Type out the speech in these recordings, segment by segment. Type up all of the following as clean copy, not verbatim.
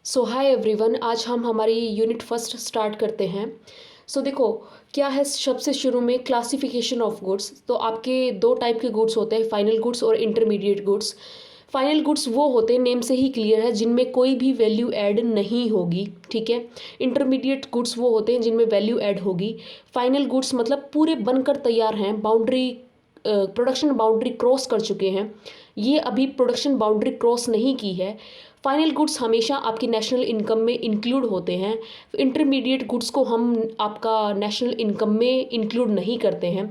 सो hi everyone, आज हम हमारी यूनिट फर्स्ट स्टार्ट करते हैं। देखो, क्या है सबसे शुरू में क्लासिफिकेशन ऑफ गुड्स। तो आपके दो टाइप के गुड्स होते हैं, फाइनल गुड्स और इंटरमीडिएट गुड्स। फाइनल गुड्स वो होते हैं, नेम से ही क्लियर है, जिनमें कोई भी वैल्यू ऐड नहीं होगी। ठीक है। इंटरमीडिएट गुड्स वो होते हैं जिनमें वैल्यू ऐड होगी। फाइनल गुड्स मतलब पूरे बनकर तैयार हैं, बाउंड्री प्रोडक्शन बाउंड्री क्रॉस कर चुके हैं। ये अभी प्रोडक्शन बाउंड्री क्रॉस नहीं की है। फाइनल गुड्स हमेशा आपकी नेशनल इनकम में इंक्लूड होते हैं। इंटरमीडिएट गुड्स को हम आपका नेशनल इनकम में इंक्लूड नहीं करते हैं।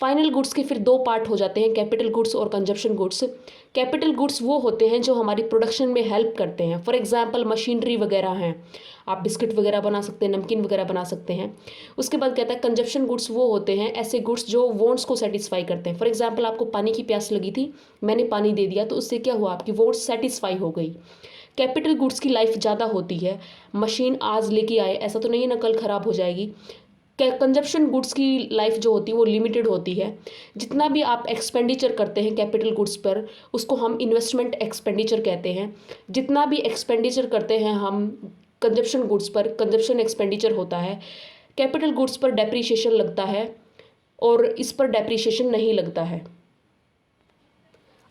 फाइनल गुड्स के फिर दो पार्ट हो जाते हैं, कैपिटल गुड्स और कंजप्शन गुड्स। कैपिटल गुड्स वो होते हैं जो हमारी प्रोडक्शन में हेल्प करते हैं। फॉर एग्जांपल मशीनरी वगैरह हैं, आप बिस्किट वगैरह बना सकते हैं, नमकीन वगैरह बना सकते हैं। उसके बाद कहता है कंजप्शन गुड्स वो होते हैं ऐसे गुड्स जो वॉन्ट्स को सेटिस्फाई करते हैं। फॉर एग्जांपल आपको पानी की प्यास लगी थी, मैंने पानी दे दिया, तो उससे क्या हुआ, आपकी वॉन्ट्स सेटिस्फाई हो गई। कैपिटल गुड्स की लाइफ ज़्यादा होती है। मशीन आज लेके आए, ऐसा तो नहीं है ना कल ख़राब हो जाएगी। कंजप्शन गुड्स की लाइफ जो होती है वो लिमिटेड होती है। जितना भी आप एक्सपेंडिचर करते हैं कैपिटल गुड्स पर, उसको हम इन्वेस्टमेंट एक्सपेंडिचर कहते हैं। जितना भी एक्सपेंडिचर करते हैं हम कंजप्शन गुड्स पर, कंजप्शन एक्सपेंडिचर होता है। कैपिटल गुड्स पर डेप्रीशिएशन लगता है और इस पर डेप्रीशिएशन नहीं लगता है।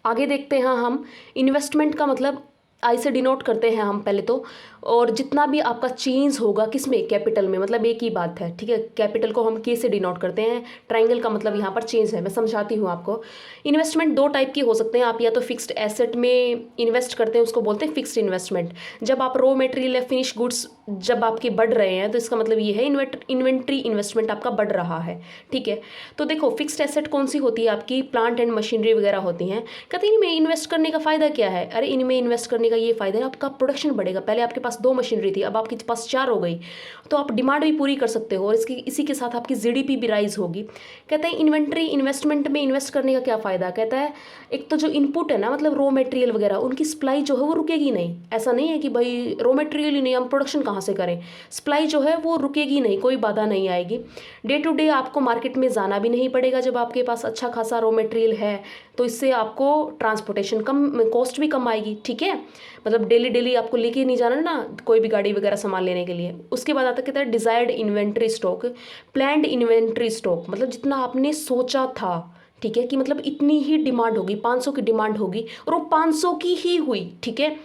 आगे देखते हैं हम, इन्वेस्टमेंट का मतलब आई से डिनोट करते हैं हम पहले तो। और जितना भी आपका चेंज होगा किसमें, कैपिटल में, मतलब एक ही बात है। ठीक है, कैपिटल को हम के से डिनोट करते हैं। ट्राइंगल का मतलब यहाँ पर चेंज है, मैं समझाती हूँ आपको। इन्वेस्टमेंट दो टाइप की हो सकते हैं। आप या तो फिक्स्ड एसेट में इन्वेस्ट करते हैं, उसको बोलते हैं फिक्स्ड इन्वेस्टमेंट। जब आप रॉ मटेरियल या फिनिश गुड्स जब आपके बढ़ रहे हैं तो इसका मतलब ये है इन्वेंट्री इन्वेस्टमेंट आपका बढ़ रहा है। ठीक है, तो देखो फिक्स्ड एसेट कौन सी होती है, आपकी प्लांट एंड मशीनरी वगैरह होती हैं। कहते हैं इनमें इन्वेस्ट करने का फ़ायदा क्या है। अरे इनमें इन्वेस्ट करने का ये फ़ायदा है, आपका प्रोडक्शन बढ़ेगा। पहले आपके पास दो मशीनरी थी, अब आपके पास चार हो गई, तो आप डिमांड भी पूरी कर सकते हो और इसी के साथ आपकी जीडीपी भी राइज होगी। कहते हैं इन्वेंट्री इन्वेस्टमेंट में इन्वेस्ट करने का क्या फ़ायदा। कहता है एक तो जो इनपुट है ना, मतलब रॉ मटेरियल वगैरह, उनकी सप्लाई जो है वो रुकेगी नहीं। ऐसा नहीं है कि भाई रॉ मटेरियल ही नहीं, हम प्रोडक्शन कहाँ से करें। सप्लाई जो है वो रुकेगी नहीं, कोई बाधा नहीं आएगी। डे टू डे आपको मार्केट में जाना भी नहीं पड़ेगा जब आपके पास अच्छा खासा रॉ मटेरियल है, तो इससे आपको ट्रांसपोर्टेशन कम, कॉस्ट भी कम आएगी। ठीक है, मतलब डेली डेली आपको लेके नहीं जाना ना कोई भी गाड़ी वगैरह सामान लेने के लिए। उसके बाद आता कहता है desired inventory stock, planned inventory stock, मतलब जितना आपने सोचा था। ठीक है, कि मतलब इतनी ही डिमांड होगी, 500 की डिमांड होगी और वो 500 की ही हुई। ठीक है।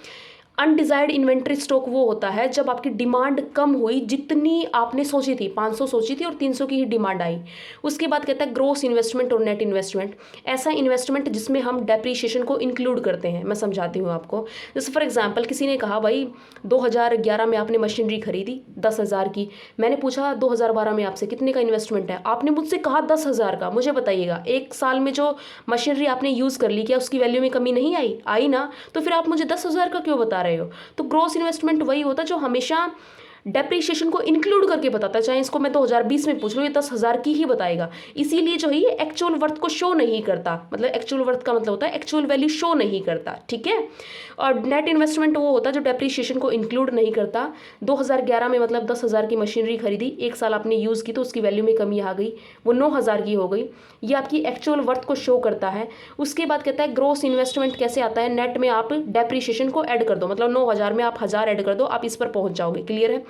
अनडिजायर्ड इन्वेंट्री स्टॉक वो होता है जब आपकी डिमांड कम हुई, जितनी आपने सोची थी, 500 सोची थी और 300 की ही डिमांड आई। उसके बाद कहता है ग्रोस इन्वेस्टमेंट और नेट इन्वेस्टमेंट, ऐसा इन्वेस्टमेंट जिसमें हम डेप्रीशिएशन को इंक्लूड करते हैं। मैं समझाती हूँ आपको। जैसे फॉर एग्जांपल किसी ने कहा भाई 2011 में आपने मशीनरी खरीदी 10,000 की, मैंने पूछा 2012 में आपसे कितने का इन्वेस्टमेंट है, आपने मुझसे कहा 10,000 का। मुझे बताइएगा एक साल में जो मशीनरी आपने यूज़ कर ली, क्या उसकी वैल्यू में कमी नहीं आई? आई ना, तो फिर आप मुझे 10,000 का क्यों बता रहे हो। तो ग्रॉस इन्वेस्टमेंट वही होता है जो हमेशा डेप्रीशिएशन को इंक्लूड करके बताता है। चाहे इसको मैं 2020 में पूछ लूँ, ये 10,000 की ही बताएगा। इसीलिए जो है ये एक्चुअल वर्थ को शो नहीं करता। मतलब एक्चुअल वर्थ का मतलब होता है एक्चुअल वैल्यू शो नहीं करता। ठीक है। और नेट इन्वेस्टमेंट वो होता है जो डेप्रीशिएशन को इंक्लूड नहीं करता। 2011 में मतलब 10,000 की मशीनरी खरीदी, एक साल आपने यूज़ की तो उसकी वैल्यू में कमी आ गई, वो 9,000 की हो गई। ये आपकी एक्चुअल वर्थ को शो करता है। उसके बाद कहता है ग्रोस इन्वेस्टमेंट कैसे आता है, नेट में आप डेप्रीशिएशन को ऐड कर दो, मतलब 9,000 में आप 1,000 ऐड कर दो, आप इस पर पहुंच जाओगे। क्लियर है।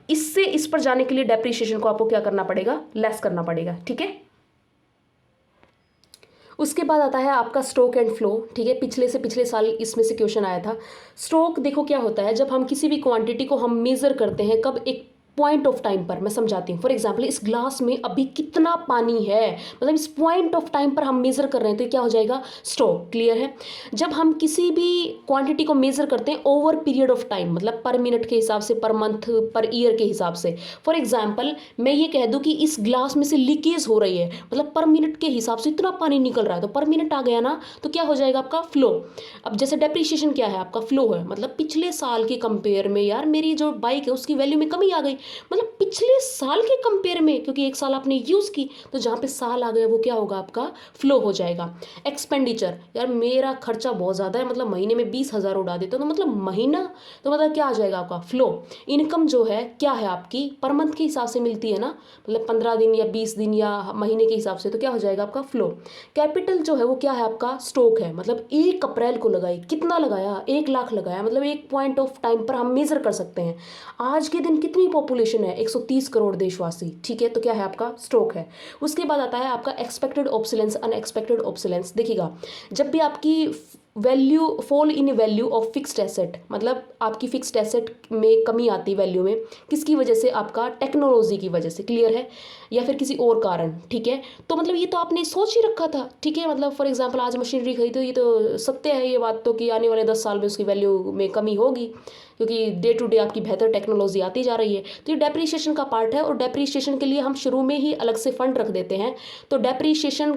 इससे इस पर जाने के लिए डेप्रीशिएशन को आपको क्या करना पड़ेगा, लेस करना पड़ेगा। ठीक है। उसके बाद आता है आपका स्टॉक एंड फ्लो। ठीक है, पिछले साल इसमें से क्वेश्चन आया था। स्टॉक देखो क्या होता है, जब हम किसी भी क्वांटिटी को हम मेजर करते हैं, कब, एक पॉइंट ऑफ टाइम पर। मैं समझाती हूँ। फॉर एग्जांपल इस ग्लास में अभी कितना पानी है, मतलब इस पॉइंट ऑफ टाइम पर हम मेजर कर रहे हैं, तो क्या हो जाएगा, स्टॉक। क्लियर है। जब हम किसी भी क्वांटिटी को मेजर करते हैं ओवर पीरियड ऑफ टाइम, मतलब पर मिनट के हिसाब से, पर मंथ, पर ईयर के हिसाब से। फॉर एग्जाम्पल मैं ये कह दूँ कि इस ग्लास में से लीकेज हो रही है, मतलब पर मिनट के हिसाब से इतना पानी निकल रहा है, तो पर मिनट आ गया ना, तो क्या हो जाएगा आपका फ्लो। अब जैसे डेप्रीशिएशन क्या है, आपका फ्लो है, मतलब पिछले साल के कंपेयर में यार मेरी जो बाइक है उसकी वैल्यू में कमी आ गई, मतलब पिछले साल के कंपेयर में, क्योंकि एक साल आपने यूज़ की तो जहाँ पे साल आ गया वो क्या होगा आपका फ्लो हो जाएगा। एक्सपेंडिचर, यार मेरा खर्चा बहुत ज़्यादा है, मतलब महीने में 20,000 उड़ा देता हूँ, तो मतलब महीना तो मतलब क्या आ जाएगा आपका फ्लो। इनकम जो है क्या है आपकी पर मंथ के हिसाब से मिलती है ना, मतलब 15 दिन या 20 दिन या महीने के हिसाब से, तो क्या हो जाएगा आपका फ्लो। कैपिटल जो है वो क्या है आपका स्टॉक है, मतलब 1 अप्रैल को लगाई, कितना लगाया 1 लाख लगाया, मतलब एक पॉइंट ऑफ टाइम पर हम मेजर कर सकते हैं आज के दिन कितनी पॉपुलेशन है, 130 करोड़ देशवासी, ठीक है, तो क्या है आपका स्टॉक है। उसके बाद आता है आपका एक्सपेक्टेड ऑब्सोलेंस, अनएक्सपेक्टेड ऑब्सोलेंस। देखिएगा जब भी आपकी value fall in value of fixed asset, मतलब आपकी फिक्स्ड एसेट में कमी आती वैल्यू में, किसकी वजह से, आपका टेक्नोलॉजी की वजह से, क्लियर है, या फिर किसी और कारण, ठीक है। तो मतलब ये तो आपने सोच ही रखा था, ठीक है, मतलब फॉर एग्जांपल आज मशीनरी खरीदो, ये तो सत्य है ये बात तो कि आने वाले 10 साल में उसकी वैल्यू में कमी होगी, क्योंकि डे टू डे आपकी बेहतर टेक्नोलॉजी आती जा रही है। तो ये डेप्रीशिएशन का पार्ट है, और डेप्रीशिएशन के लिए हम शुरू में ही अलग से फंड रख देते हैं। तो डेप्रीशिएशन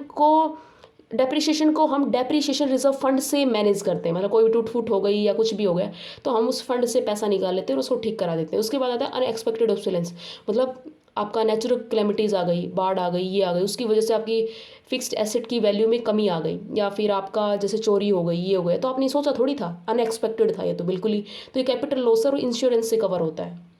को हम डेप्रीशिएशन रिजर्व फंड से मैनेज करते हैं, मतलब कोई भी टूट फूट हो गई या कुछ भी हो गया तो हम उस फंड से पैसा निकाल लेते हैं और उसको ठीक करा देते हैं। उसके बाद आता है अनएक्सपेक्टेड ऑब्सोलेंस, मतलब आपका नेचुरल कैलेमिटीज़ आ गई, बाढ़ आ गई, ये आ गई, उसकी वजह से आपकी फिक्स्ड एसेट की वैल्यू में कमी आ गई, या फिर आपका जैसे चोरी हो गई, ये हो गया, तो आपने सोचा थोड़ी था, अनएक्सपेक्टेड था ये तो बिल्कुल ही। तो ये कैपिटल लॉस और इंश्योरेंस से कवर होता है।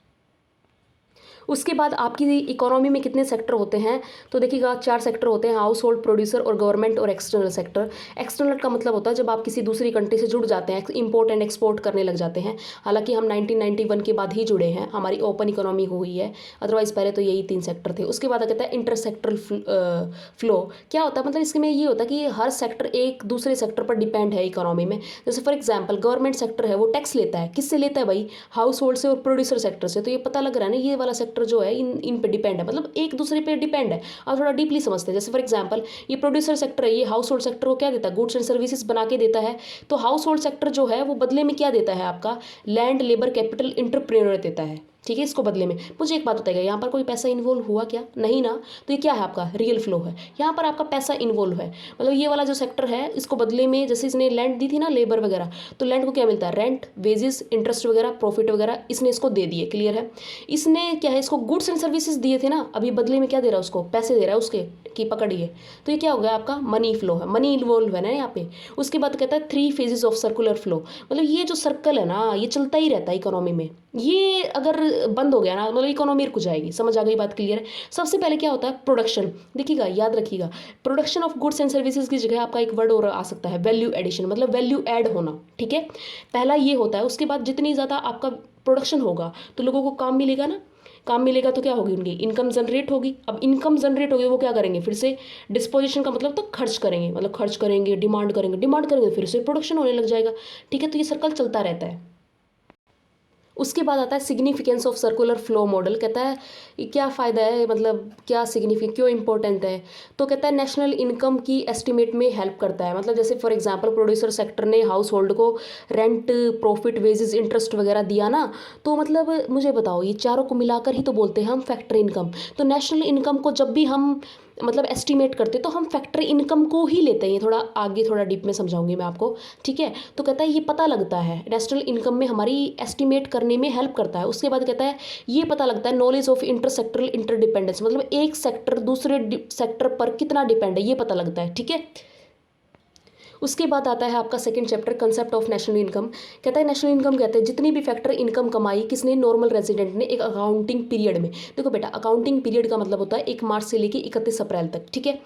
उसके बाद आपकी इकोनॉमी में कितने सेक्टर होते हैं, तो देखिएगा 4 सेक्टर होते हैं, हाउस होल्ड, प्रोड्यूसर और गवर्नमेंट और एक्सटर्नल सेक्टर। एक्सटर्नल का मतलब होता है जब आप किसी दूसरी कंट्री से जुड़ जाते हैं, इंपोर्ट एंड एक्सपोर्ट करने लग जाते हैं। हालांकि हम 1991 के बाद ही जुड़े हैं, हमारी ओपन इकोनॉमी हुई है, अदरवाइज पहले तो यही 3 सेक्टर थे। उसके बाद कहता है इंटर सेक्टरल फ्लो, क्या होता है, मतलब इसमें ये होता है कि हर सेक्टर एक दूसरे सेक्टर पर डिपेंड है इकोनॉमी में। जैसे फॉर एग्जाम्पल गवर्नमेंट सेक्टर है वो टैक्स लेता है, किससे लेता है भाई, हाउस होल्ड से और प्रोड्यूसर सेक्टर से। तो ये पता लग रहा है ना, ये वाला सेक्टर जो है इन पे डिपेंड है, मतलब एक दूसरे पे डिपेंड है। और थोड़ा डीपली समझते हैं, जैसे फॉर एग्जांपल ये प्रोड्यूसर सेक्टर है, ये हाउस होल्ड सेक्टर को क्या देता है, गुड्स एंड सर्विसेज बना के देता है। तो हाउस होल्ड सेक्टर जो है वो बदले में क्या देता है, आपका लैंड, लेबर, कैपिटल, एंटरप्रेन्योर देता है, ठीक है। इसको बदले में मुझे एक बात बताइएगा, यहाँ पर कोई पैसा इन्वॉल्व हुआ क्या, नहीं ना। तो ये क्या है आपका रियल फ्लो है, यहाँ पर आपका पैसा इन्वॉल्व है। मतलब ये वाला जो सेक्टर है इसको बदले में, जैसे इसने लैंड दी थी ना, लेबर वगैरह, तो लैंड को क्या मिलता है, रेंट, वेजेस, इंटरेस्ट वगैरह, प्रॉफिट वगैरह, इसने इसको दे दिए, क्लियर है। इसने क्या है, इसको गुड्स एंड सर्विसेज दिए थे ना, अभी बदले में क्या दे रहा है, उसको पैसे दे रहा है उसके कि पकड़िए। तो ये क्या हो गया आपका मनी फ्लो है, मनी इन्वॉल्व है ना यहाँ पे। उसके बाद कहता है 3 फेजेस ऑफ सर्कुलर फ्लो, मतलब ये जो सर्कल है ना ये चलता ही रहता है इकोनॉमी में, ये अगर बंद हो गया ना मतलब इकोनॉमी रुक जाएगी। समझ आ गई बात, क्लियर है। सबसे पहले क्या होता है, प्रोडक्शन। देखिएगा याद रखिएगा, production of goods and services की जगह आपका एक वर्ड और आ सकता है, वैल्यू एडिशन, मतलब वैल्यू ऐड होना, ठीक है। पहला ये होता है। उसके बाद जितनी ज़्यादा आपका प्रोडक्शन होगा तो लोगों को काम मिलेगा ना, काम मिलेगा तो क्या होगी, उनकी इनकम जनरेट होगी। अब इनकम जनरेट होगी वो क्या करेंगे, फिर से डिस्पोजिशन का मतलब तो खर्च करेंगे, मतलब खर्च करेंगे, डिमांड करेंगे, डिमांड करेंगे, फिर से प्रोडक्शन होने लग जाएगा, ठीक है। तो ये सर्कल चलता रहता है। उसके बाद आता है significance of circular flow model. कहता है ये क्या फ़ायदा है, मतलब क्या सिग्निफिकेंट, क्यों इंपॉर्टेंट है। तो कहता है नेशनल इनकम की एस्टिमेट में हेल्प करता है। मतलब जैसे फॉर एग्जांपल प्रोड्यूसर सेक्टर ने हाउस होल्ड को रेंट, प्रॉफिट, वेजेस, इंटरेस्ट वगैरह दिया ना, तो मतलब मुझे बताओ ये चारों को मिलाकर ही तो बोलते हैं हम फैक्टर इनकम। तो नेशनल इनकम को जब भी हम मतलब एस्टिमेट करते तो हम फैक्टर इनकम को ही लेते हैं। ये थोड़ा आगे थोड़ा डीप में समझाऊंगी मैं आपको, ठीक है। तो कहता है ये पता लगता है नेशनल इनकम में हमारी एस्टिमेट करने में हेल्प करता है। उसके बाद कहता है ये पता लगता है नॉलेज ऑफ इंटरसेक्टरल इंटरडिपेंडेंस, मतलब एक सेक्टर दूसरे सेक्टर पर कितना डिपेंड है ये पता लगता है, ठीक है। उसके बाद आता है आपका second chapter, concept of national income. कहता है नेशनल इनकम कहते हैं जितनी भी फैक्टर इनकम कमाई किसने, नॉर्मल रेजिडेंट ने एक अकाउंटिंग पीरियड में। देखो बेटा अकाउंटिंग पीरियड का मतलब होता है 1 मार्च से लेकर 31 अप्रैल तक, ठीक है।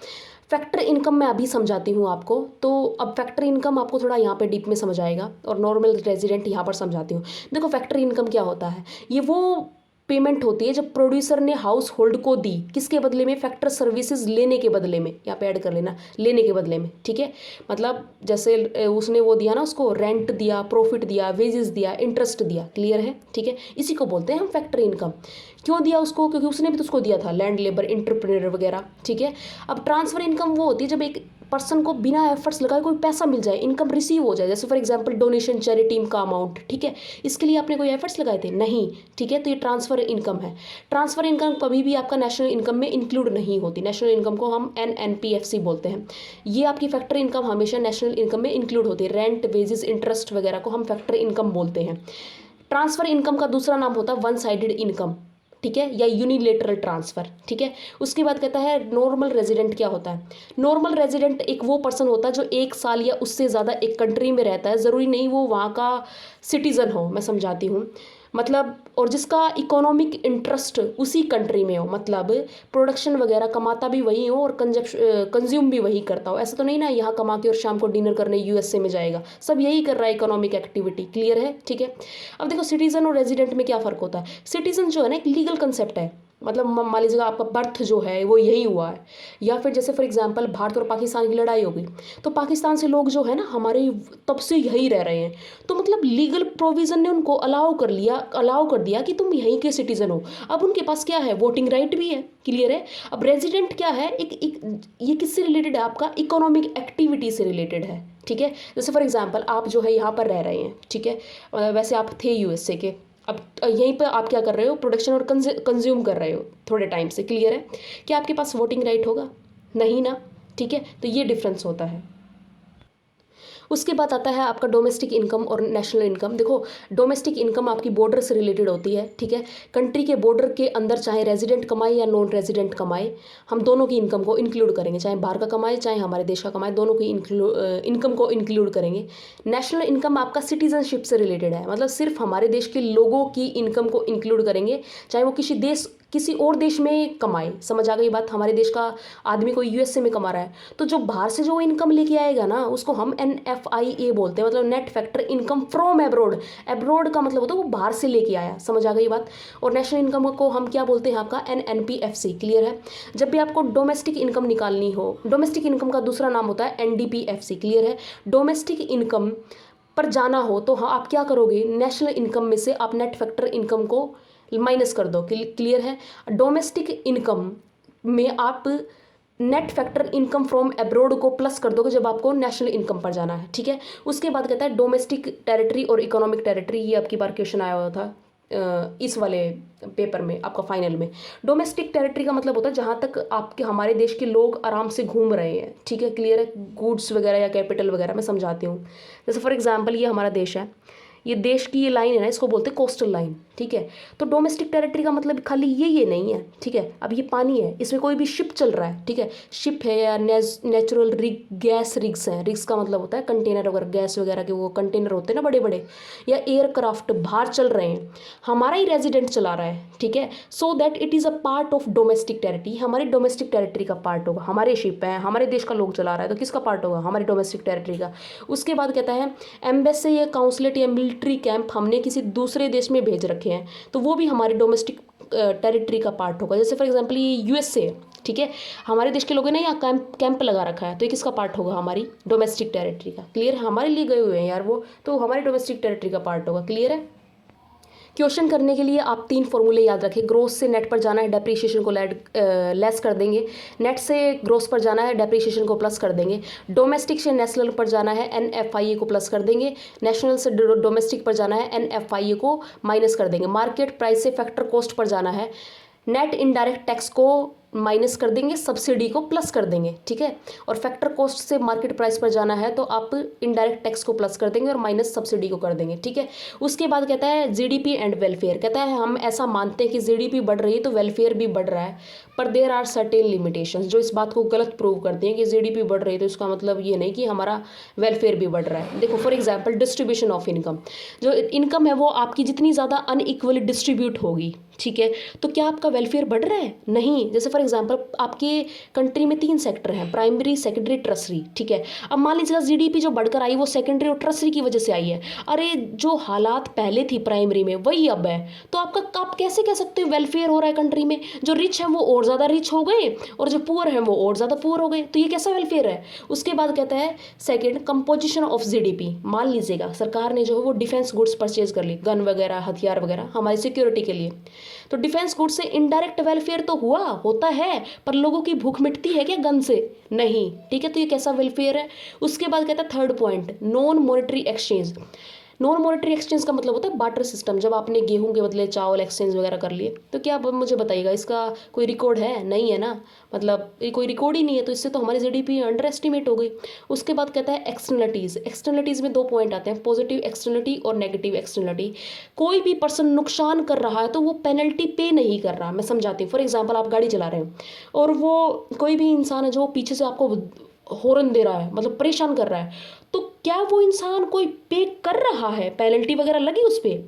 फैक्टर इनकम मैं अभी समझाती हूँ आपको। तो अब फैक्टर इनकम आपको थोड़ा यहाँ पे डीप में समझ आएगा और नॉर्मल रेजिडेंट यहाँ पर समझाती हूँ। देखो फैक्टर इनकम क्या होता है, ये वो पेमेंट होती है जब प्रोड्यूसर ने हाउस होल्ड को दी, किसके बदले में, फैक्टर सर्विसेज लेने के बदले में, यहाँ पे ऐड कर लेना, लेने के बदले में, ठीक है। मतलब जैसे उसने वो दिया ना, उसको रेंट दिया, प्रॉफिट दिया, वेजेस दिया, इंटरेस्ट दिया, क्लियर है, ठीक है। इसी को बोलते हैं हम फैक्टर इनकम। क्यों दिया उसको, क्योंकि उसने भी तो उसको दिया था, लैंड, लेबर, एंटरप्रेन्योर वगैरह, ठीक है। अब ट्रांसफर इनकम वो होती है जब एक पर्सन को बिना एफर्ट्स लगाए कोई पैसा मिल जाए, इनकम रिसीव हो जाए। जैसे फॉर एग्जांपल डोनेशन, चैरिटी का अमाउंट, ठीक है। इसके लिए आपने कोई एफर्ट्स लगाए थे, नहीं, ठीक है। तो ये ट्रांसफर इनकम है। ट्रांसफर इनकम कभी भी आपका नेशनल इनकम में इंक्लूड नहीं होती। नेशनल इनकम को हम NNPFC बोलते हैं। ये आपकी फैक्टर इनकम हमेशा नेशनल इनकम में इंक्लूड होती है। रेंट, वेजेस, इंटरेस्ट वगैरह को हम फैक्टर इनकम बोलते हैं। ट्रांसफर इनकम का दूसरा नाम होता है वन साइडेड इनकम। ठीक है, या यूनिलेटरल ट्रांसफ़र, ठीक है। उसके बाद कहता है नॉर्मल रेजिडेंट क्या होता है। नॉर्मल रेजिडेंट एक वो पर्सन होता है जो 1 साल या उससे ज़्यादा एक कंट्री में रहता है, ज़रूरी नहीं वो वहाँ का सिटीज़न हो, मैं समझाती हूँ। मतलब और जिसका इकोनॉमिक इंटरेस्ट उसी कंट्री में हो, मतलब प्रोडक्शन वगैरह कमाता भी वही हो और कंज्यूम भी वही करता हो। ऐसा तो नहीं ना यहाँ कमा के और शाम को डिनर करने यूएसए में जाएगा, सब यही कर रहा है इकोनॉमिक एक्टिविटी। क्लियर है, ठीक है। अब देखो सिटीज़न और रेजिडेंट में क्या फ़र्क होता है। सिटीज़न जो है ना एक लीगल कंसेप्ट है, मतलब मान लीजिएगा आपका बर्थ जो है वो यही हुआ है, या फिर जैसे फॉर एग्जांपल भारत और पाकिस्तान की लड़ाई हो गई तो पाकिस्तान से लोग जो है ना हमारे तब से यही रह रहे हैं, तो मतलब लीगल प्रोविज़न ने उनको अलाउ कर दिया कि तुम यहीं के सिटीज़न हो। अब उनके पास क्या है, वोटिंग राइट भी है। क्लियर है। अब रेजिडेंट क्या है, एक ये किससे रिलेटेड है, आपका इकोनॉमिक एक्टिविटी से रिलेटेड है, ठीक है। जैसे फॉर एग्जांपल आप जो है यहाँ पर रह रहे हैं, ठीक है, वैसे आप थे यूएसए के, अब यहीं पर आप क्या कर रहे हो, प्रोडक्शन और कंज्यूम कर रहे हो थोड़े टाइम से। क्लियर है। क्या आपके पास वोटिंग राइट होगा, नहीं ना, ठीक है। तो ये डिफरेंस होता है। उसके बाद आता है आपका डोमेस्टिक इनकम और नेशनल इनकम। देखो डोमेस्टिक इनकम आपकी बॉर्डर से रिलेटेड होती है, ठीक है। कंट्री के बॉर्डर के अंदर चाहे रेजिडेंट कमाए या नॉन रेजिडेंट कमाए, हम दोनों की इनकम को इंक्लूड करेंगे, चाहे बाहर का कमाए चाहे हमारे देश का कमाए, दोनों की इनकम को इंक्लूड करेंगे। नेशनल इनकम आपका सिटीजनशिप से रिलेटेड है, मतलब सिर्फ हमारे देश के लोगों की इनकम को इंक्लूड करेंगे, चाहे वो किसी और देश में कमाए। समझ आ गई बात। हमारे देश का आदमी कोई यूएसए में कमा रहा है तो जो बाहर से जो इनकम लेके आएगा ना उसको हम NFIA बोलते हैं, मतलब net factor income from abroad. Abroad का मतलब होता है वो बाहर से लेके आया। समझ आ गई बात। और नेशनल इनकम को हम क्या बोलते हैं, आपका NNPFC। क्लियर है। जब भी आपको डोमेस्टिक इनकम निकालनी हो, डोमेस्टिक इनकम का दूसरा नाम होता है NDPFC। क्लियर है। डोमेस्टिक इनकम पर जाना हो तो हाँ आप क्या करोगे, नेशनल इनकम में से आप नेट फैक्टर इनकम को माइनस कर दो। क्लियर है। डोमेस्टिक इनकम में आप net factor income from abroad को प्लस कर दोगे जब आपको नेशनल इनकम पर जाना है, ठीक है। उसके बाद कहता है डोमेस्टिक टेरिटरी और इकोनॉमिक टेरिटरी। ये आपकी बार क्वेश्चन आया हुआ था इस वाले पेपर में, आपका फाइनल में। डोमेस्टिक टेरिटरी का मतलब होता है जहाँ तक आपके हमारे देश के लोग आराम से घूम रहे हैं, ठीक है। क्लियर है। गुड्स वगैरह या कैपिटल वगैरह मैं समझाती हूँ। जैसे फॉर एग्जांपल ये हमारा देश है, ये देश की ये लाइन है ना, इसको बोलते हैं कोस्टल लाइन, ठीक है। तो डोमेस्टिक टेरिटरी का मतलब खाली ये नहीं है, ठीक है। अब ये पानी है, इसमें कोई भी शिप चल रहा है, ठीक है। शिप है या नेचुरल रिग, गैस रिग्स हैं। रिग्स का मतलब होता है कंटेनर वगैरह, गैस वगैरह के वो कंटेनर होते हैं ना बड़े बड़े, या एयरक्राफ्ट बाहर चल रहे हैं, हमारा ही रेजिडेंट चला रहा है, ठीक है। So that it is a part of domestic territory. हमारी डोमेस्टिक टेरिटरी का पार्ट होगा। हमारे शिप है, हमारे देश का लोग चला रहा है, तो किसका पार्ट होगा, हमारी डोमेस्टिक टेरिटरी का। उसके बाद कहता है एम्बेसी या काउंसलेट या मिलिट्री कैंप हमने किसी दूसरे देश में भेज रखे हैं तो वो भी हमारे डोमेस्टिक टेरिटरी का पार्ट होगा। जैसे फॉर एग्जांपल ये यूएसए, ठीक है, हमारे देश के लोगों ने यहाँ कैंप लगा रखा है, तो ये किसका पार्ट होगा, हमारी डोमेस्टिक टेरिटरी का। क्लियर है। हमारे लिए गए हुए हैं यार वो, तो हमारी डोमेस्टिक टेरिटरी का पार्ट होगा। क्लियर है। क्वेश्चन करने के लिए आप 3 फॉर्मूले याद रखें। ग्रोस से नेट पर जाना है, डेप्रीशिएशन को लेस कर देंगे। नेट से ग्रोस पर जाना है, डेप्रीशिएशन को प्लस कर देंगे। डोमेस्टिक से नेशनल पर जाना है, NFIA को प्लस कर देंगे। नेशनल से डोमेस्टिक पर जाना है, NFIA को माइनस कर देंगे। मार्केट प्राइस से फैक्टर कॉस्ट पर जाना है, नेट इनडायरेक्ट टैक्स को माइनस कर देंगे, सब्सिडी को प्लस कर देंगे, ठीक है। और फैक्टर कॉस्ट से मार्केट प्राइस पर जाना है तो आप इनडायरेक्ट टैक्स को प्लस कर देंगे और माइनस सब्सिडी को कर देंगे, ठीक है। उसके बाद कहता है GDP एंड वेलफेयर। कहता है हम ऐसा मानते हैं कि GDP बढ़ रही है तो वेलफेयर भी बढ़ रहा है, पर देयर आर सर्टेन लिमिटेशंस जो इस बात को गलत प्रूव करते हैं कि GDP बढ़ रही है तो इसका मतलब ये नहीं कि हमारा वेलफेयर भी बढ़ रहा है। देखो for example distribution of income, जो इनकम है वो आपकी जितनी ज़्यादा अनइक्वली डिस्ट्रीब्यूट होगी, ठीक है, तो क्या आपका वेलफेयर बढ़ रहा है, नहीं। जैसे फॉर एग्जांपल आपके कंट्री में 3 सेक्टर हैं, प्राइमरी, सेकेंडरी, टर्सरी, ठीक है। अब मान लीजिएगा GDP जो बढ़कर आई वो सेकेंडरी और टर्सरी की वजह से आई है। अरे जो हालात पहले थी प्राइमरी में वही अब है, तो आप कैसे कह सकते हो वेलफेयर हो रहा है कंट्री में। जो रिच हैं वो और ज़्यादा रिच हो गए और जो पुअर हैं वो और ज़्यादा पुअर हो गए, तो ये कैसा वेलफेयर है। उसके बाद कहता है सेकेंड कंपोजिशन ऑफ GDP। मान लीजिएगा सरकार ने जो है वो डिफेंस गुड्स परचेज कर ली, गन वगैरह, हथियार वगैरह हमारी सिक्योरिटी के लिए, तो डिफेंस गुड्स से इनडायरेक्ट वेलफेयर तो होता है, पर लोगों की भूख मिटती है क्या गन से, नहीं, ठीक है। तो ये कैसा वेलफेयर है। उसके बाद कहता है third point non monetary exchange. Non monetary exchange का मतलब होता है बार्टर सिस्टम। जब आपने गेहूं के बदले चावल एक्सचेंज वगैरह कर लिए, तो क्या आप मुझे बताइएगा इसका कोई रिकॉर्ड है? नहीं है ना, मतलब ये कोई रिकॉर्ड ही नहीं है, तो इससे तो हमारी जीडीपी अंडर एस्टिमेट हो गई। उसके बाद कहता है एक्सटर्नलिटीज़। एक्सटर्नलिटीज़ में 2 पॉइंट आते हैं, पॉजिटिव एक्सटर्नलिटी और नेगेटिव एक्सटर्नलिटी। कोई भी पर्सन नुकसान कर रहा है तो वो पेनल्टी पे नहीं कर रहा। मैं समझाती हूँ। फॉर एग्जाम्पल, आप गाड़ी चला रहे हैं और वो कोई भी इंसान है जो पीछे से आपको हॉर्न दे रहा है, मतलब परेशान कर रहा है, तो क्या वो इंसान कोई पे कर रहा है? पेनल्टी वगैरह लगी उस पर?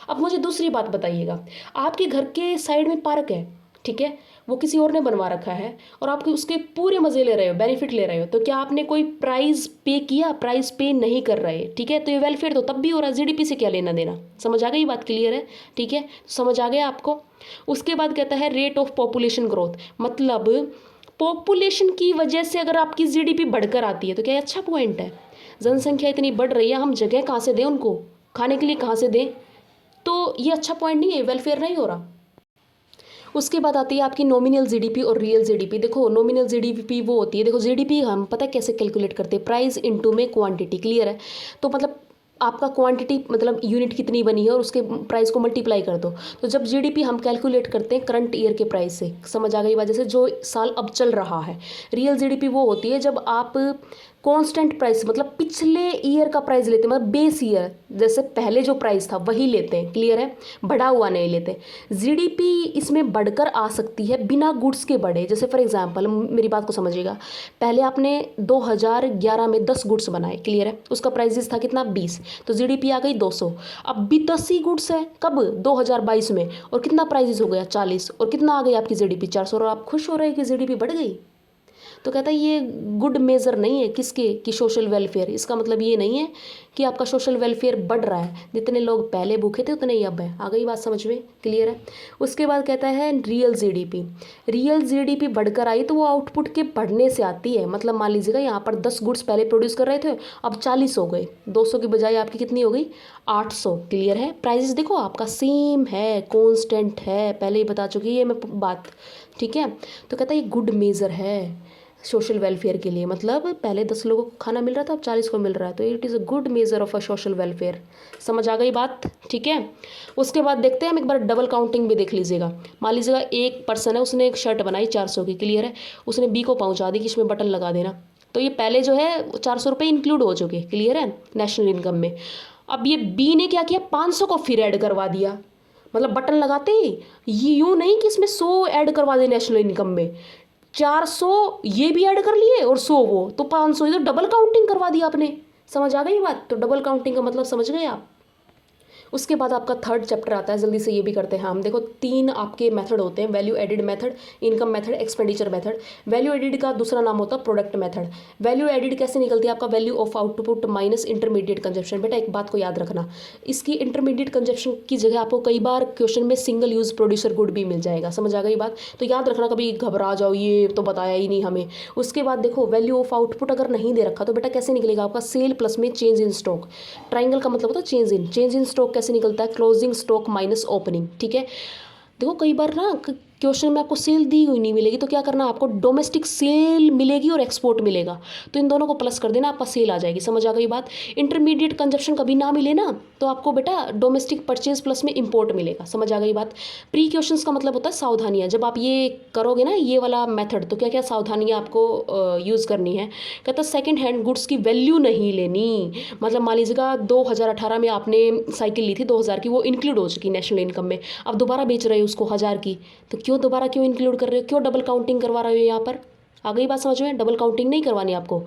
अब मुझे दूसरी बात बताइएगा, आपके घर के साइड में पार्क है, ठीक है, वो किसी और ने बनवा रखा है और आप उसके पूरे मज़े ले रहे हो, बेनिफिट ले रहे हो, तो क्या आपने कोई प्राइस पे किया? प्राइस पे नहीं कर रहे, ठीक है, तो ये वेलफेयर तो तब भी हो रहा है, जीडीपी से क्या लेना देना? समझ आ गई बात? क्लियर है? ठीक है, समझ आ गया आपको? उसके बाद कहता है रेट ऑफ पॉपुलेशन ग्रोथ, मतलब पॉपुलेशन की वजह से अगर आपकी जीडीपी बढ़कर आती है तो क्या अच्छा पॉइंट है? जनसंख्या इतनी बढ़ रही है, हम जगह कहाँ से दें उनको, खाने के लिए कहाँ से दें? तो ये अच्छा पॉइंट नहीं है, वेलफेयर नहीं हो रहा। उसके बाद आती है आपकी नॉमिनल जीडीपी और रियल जीडीपी। देखो नॉमिनल जीडीपी वो होती है, देखो जीडीपी हम पता है कैसे कैलकुलेट करते हैं, प्राइस इनटू में क्वांटिटी। क्लियर है? तो मतलब आपका क्वांटिटी मतलब यूनिट कितनी बनी है और उसके प्राइस को मल्टीप्लाई कर दो। तो जब जीडीपी हम कैलकुलेट करते हैं करंट ईयर के प्राइस से, समझ आ गई बात, जैसे जो साल अब चल रहा है। रियल जीडीपी वो होती है जब आप कांस्टेंट प्राइस मतलब पिछले ईयर का प्राइस लेते हैं, मतलब बेस ईयर, जैसे पहले जो प्राइस था वही लेते हैं। क्लियर है? बढ़ा हुआ नहीं लेते। जीडीपी इसमें बढ़कर आ सकती है बिना गुड्स के बढ़े। जैसे फॉर एग्जांपल, मेरी बात को समझिएगा, पहले आपने 2011 में 10 गुड्स बनाए। क्लियर है? उसका प्राइस था कितना? 20, तो जीडीपी आ गई 200। अब भी 10 ही गुड्स है, कब? 2022 में, और कितना प्राइस हो गया? 40, और कितना आ गई आपकी जीडीपी? 400, और आप खुश हो रहे हैं कि जीडीपी बढ़ गई। तो कहता है ये गुड मेज़र नहीं है किसके, कि सोशल वेलफेयर। इसका मतलब ये नहीं है कि आपका सोशल वेलफेयर बढ़ रहा है, जितने लोग पहले भूखे थे उतने ही अब है। आ गई बात समझ में? क्लियर है? उसके बाद कहता है रियल जीडीपी। रियल जीडीपी बढ़कर आई तो वो आउटपुट के बढ़ने से आती है। मतलब मान लीजिएगा यहाँ पर 10 गुड्स पहले प्रोड्यूस कर रहे थे, अब 40 हो गए, 200 की बजाय आपकी कितनी हो गई? 800। क्लियर है? प्राइजेस देखो आपका सेम है, कॉन्स्टेंट है, पहले ही बता चुकी है मैं बात। ठीक है? तो कहता है ये गुड मेज़र है सोशल वेलफेयर के लिए। मतलब पहले 10 लोगों को खाना मिल रहा था, अब 40 को मिल रहा है, तो it is a good measure of a social welfare. समझ आ गई बात? ठीक है? उसके बाद देखते हैं हम एक बार डबल काउंटिंग भी देख लीजिएगा। मान लीजिएगा एक पर्सन है, उसने एक शर्ट बनाई 400 की। क्लियर है? उसने बी को पहुंचा दी कि इसमें बटन लगा देना, तो ये पहले जो है 400 रुपये इंक्लूड हो चुके। क्लियर है? नेशनल इनकम में। अब ये बी ने क्या किया? 500 को फिर ऐड करवा दिया, मतलब बटन लगाते ही। ये यूँ नहीं कि इसमें 100 ऐड करवा दे नेशनल इनकम में, 400 ये भी ऐड कर लिए और 100 वो, तो 500, ये तो डबल काउंटिंग करवा दी आपने। समझ आ गई बात? तो डबल काउंटिंग का मतलब समझ गए आप? उसके बाद आपका थर्ड चैप्टर आता है, जल्दी से ये भी करते हैं हम। देखो 3 आपके मेथड होते हैं, value added method, income method, expenditure method. Value added का दूसरा नाम होता है प्रोडक्ट मेथड। वैल्यू एडिड कैसे निकलती है? आपका value of output minus intermediate consumption. बेटा एक बात को याद रखना, इसकी इंटरमीडिएट कंजप्शन की जगह आपको कई बार क्वेश्चन में सिंगल यूज प्रोड्यूसर गुड भी मिल जाएगा। समझ आ गई बात? तो याद रखना, कभी घबरा जाओ ये तो बताया ही नहीं हमें। उसके बाद देखो वैल्यू ऑफ आउटपुट अगर नहीं दे रखा तो बेटा कैसे निकलेगा? आपका सेल प्लस में चेंज इन स्टॉक। ट्राइंगल का मतलब होता है change in. Change in stock कैसे निकलता है? Closing stock minus opening. ठीक है? देखो कई बार ना क्वेश्चन में आपको सेल दी हुई नहीं मिलेगी, तो क्या करना, आपको डोमेस्टिक सेल मिलेगी और एक्सपोर्ट मिलेगा, तो इन दोनों को प्लस कर देना, आपका सेल आ जाएगी। समझ आ गई बात? इंटरमीडिएट कंजप्शन कभी ना मिले ना, तो आपको बेटा डोमेस्टिक परचेज प्लस में इंपोर्ट मिलेगा। समझ आ गई बात? प्री क्वेश्चंस का मतलब होता है सावधानियां। जब आप ये करोगे ना ये वाला मेथड, तो क्या क्या सावधानियां आपको यूज़ करनी है? कहता है सेकेंड हैंड गुड्स की वैल्यू नहीं लेनी। मतलब मान लीजिएगा 2018 में आपने साइकिल ली थी 2000 की, वो इंक्लूड हो चुकी नेशनल इनकम में, अब दोबारा बेच रहे हो उसको 1000 की, तो दोबारा क्यों इंक्लूड कर रहे हो? क्यों डबल काउंटिंग करवा रहे हो यहाँ पर? आ गई बात समझ में? डबल काउंटिंग नहीं करवानी आपको।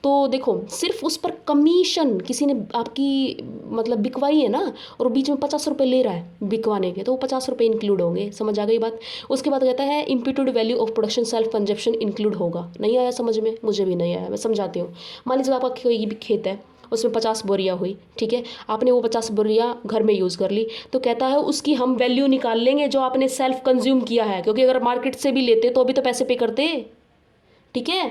तो देखो सिर्फ उस पर कमीशन किसी ने आपकी मतलब बिकवाई है ना, और बीच में 50 रुपये ले रहा है बिकवाने के, तो वो 50 रुपये इंक्लूड होंगे। समझ आ गई बात? उसके बाद कहता है imputed value of production self consumption include होगा। नहीं आया समझ में? मुझे भी नहीं आया, मैं समझाती हूँ। मान लीजिए आपका कोई भी खेत है, उसमें 50 बोरिया हुई, ठीक है, आपने वो 50 बोरिया घर में यूज़ कर ली, तो कहता है उसकी हम वैल्यू निकाल लेंगे जो आपने सेल्फ कंज्यूम किया है, क्योंकि अगर मार्केट से भी लेते तो अभी तो पैसे पे करते। ठीक है?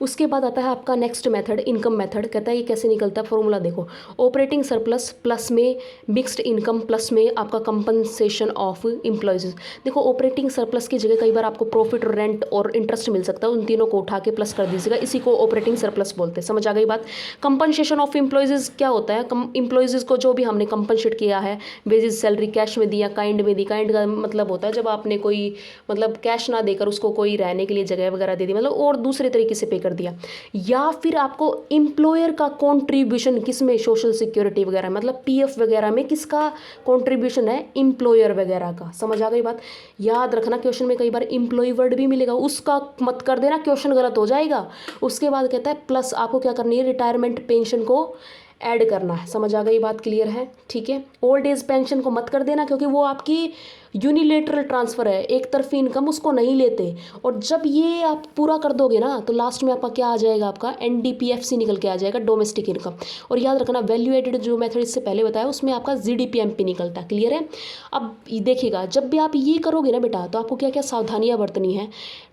उसके बाद आता है आपका नेक्स्ट मेथड, इनकम मेथड। कहता है ये कैसे निकलता है, फॉर्मूला देखो। ऑपरेटिंग सरप्लस प्लस में मिक्स्ड इनकम प्लस में आपका कंपनसेशन ऑफ एम्प्लॉयज़। देखो ऑपरेटिंग सरप्लस की जगह कई बार आपको प्रॉफिट और रेंट और इंटरेस्ट मिल सकता है, उन तीनों को उठा के प्लस कर दीजिएगा, इसी को ऑपरेटिंग सरप्लस बोलते हैं। समझ आ गई बात। कंपनसेशन ऑफ एम्प्लॉयज़ क्या होता है, एम्प्लॉयज़ को जो भी हमने कंपनसेट किया है, वेजेस सैलरी कैश में दिया, काइंड में दी। काइंड का मतलब होता है जब आपने कोई मतलब कैश ना देकर उसको कोई रहने के लिए जगह वगैरह दे दी, मतलब और दूसरे तरीके से पे कर दिया। या फिर आपको एम्प्लॉयर का कंट्रीब्यूशन किस में, सोशल सिक्योरिटी वगैरह, मतलब पीएफ वगैरह में किसका कंट्रीब्यूशन है, एम्प्लॉयर वगैरह का। समझ आ गई बात। याद रखना क्वेश्चन में कई बार एम्प्लॉय वर्ड भी मिलेगा, उसका मत कर देना, क्वेश्चन गलत हो जाएगा। उसके बाद कहता है प्लस आपको क्या करनी है, रिटायरमेंट पेंशन को ऐड करना है। समझ आ गई बात, क्लियर है, ठीक है। ओल्ड एज पेंशन को मत कर देना क्योंकि वो आपकी यूनिलेटरल ट्रांसफ़र है, एक तरफी इनकम, उसको नहीं लेते। और जब ये आप पूरा कर दोगे ना तो लास्ट में आपका क्या आ जाएगा, आपका एनडीपीएफसी निकल के आ जाएगा, डोमेस्टिक इनकम। और याद रखना वैल्यू एडेड जो मेथड इससे पहले बताया उसमें आपका जीडीपीएमपी निकलता है, क्लियर है। अब देखिएगा जब भी आप ये करोगे ना बेटा तो आपको क्या क्या सावधानियाँ बरतनी है।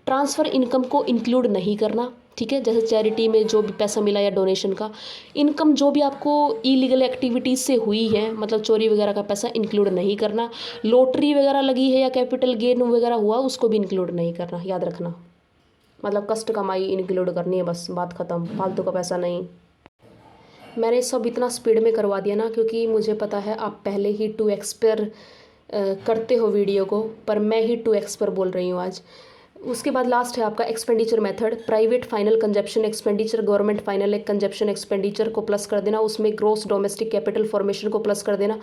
ट्रांसफ़र इनकम को इंक्लूड नहीं करना, ठीक है, जैसे चैरिटी में जो भी पैसा मिला या डोनेशन का। इनकम जो भी आपको इलीगल एक्टिविटीज़ से हुई है, मतलब चोरी वगैरह का पैसा, इंक्लूड नहीं करना। लॉटरी वगैरह लगी है या कैपिटल गेन वगैरह हुआ उसको भी इंक्लूड नहीं करना, याद रखना। मतलब कष्ट कमाई इंक्लूड करनी है, बस बात ख़त्म, फालतू का पैसा नहीं। मैंने सब इतना स्पीड में करवा दिया ना क्योंकि मुझे पता है आप पहले ही 2x पर करते हो वीडियो को, पर मैं ही 2x पर बोल रही हूँ आज। उसके बाद लास्ट है आपका expenditure method. Private final consumption expenditure, government final एक कंजप्शन एक्सपेंडिचर को प्लस कर देना, उसमें ग्रोस डोमेस्टिक कैपिटल फॉर्मेशन को प्लस कर देना,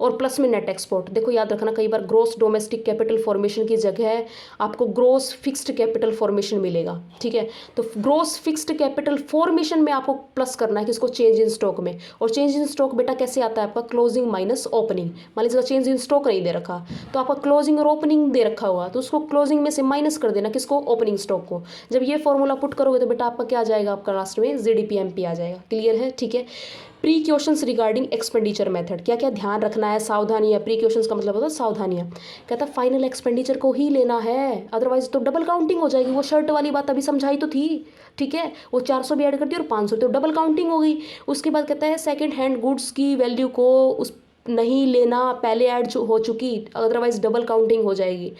और प्लस में नेट एक्सपोर्ट। देखो याद रखना कई बार ग्रोस डोमेस्टिक कैपिटल फॉर्मेशन की जगह आपको ग्रोस फिक्स्ड कैपिटल फॉर्मेशन मिलेगा, ठीक है। तो ग्रोस फिक्स्ड कैपिटल फॉर्मेशन में आपको प्लस करना है किसको, चेंज इन स्टॉक में। और चेंज इन स्टॉक बेटा कैसे आता है आपका, क्लोजिंग माइनस ओपनिंग। मान लीजिए चेंज इन स्टॉक नहीं दे रखा तो आपका क्लोजिंग और ओपनिंग दे रखा हुआ, तो उसको क्लोजिंग में से माइनस कर देना किसको, ओपनिंग स्टॉक को। जब ये फॉर्मूला पुट करोगे तो बेटा आपका क्या आ जाएगा, आपका लास्ट में जीडीपीएमपी आ जाएगा, क्लियर है, ठीक है। Pre questions regarding expenditure method, क्या क्या ध्यान रखना है, सावधानियाँ। प्री क्वेश्चंस का मतलब होता है सावधानियाँ। कहता है फाइनल एक्सपेंडिचर को ही लेना है, अदरवाइज तो डबल काउंटिंग हो जाएगी। वो शर्ट वाली बात अभी समझाई तो थी, ठीक है। वो 400 भी ऐड कर दी और 500, तो डबल काउंटिंग हो गई। उसके बाद कहता है सेकेंड हैंड गुड्स की वैल्यू को उस नहीं लेना, पहले ऐड हो चुकी, अदरवाइज डबल काउंटिंग हो जाएगी।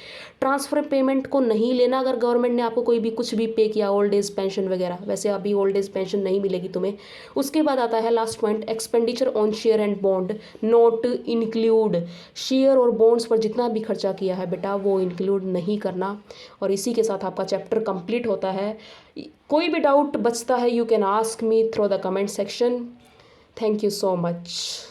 ट्रांसफ़र पेमेंट को नहीं लेना अगर गवर्नमेंट ने आपको कोई भी कुछ भी पे किया, ओल्ड एज पेंशन वगैरह, वैसे अभी ओल्ड एज पेंशन नहीं मिलेगी तुम्हें। उसके बाद आता है last point, expenditure on share and bond not include. Share और बॉन्ड्स पर जितना भी खर्चा किया है बेटा वो इंक्लूड नहीं करना। और इसी के साथ आपका चैप्टर कंप्लीट होता है। कोई भी डाउट बचता है you can ask me through the comment section. Thank you so much.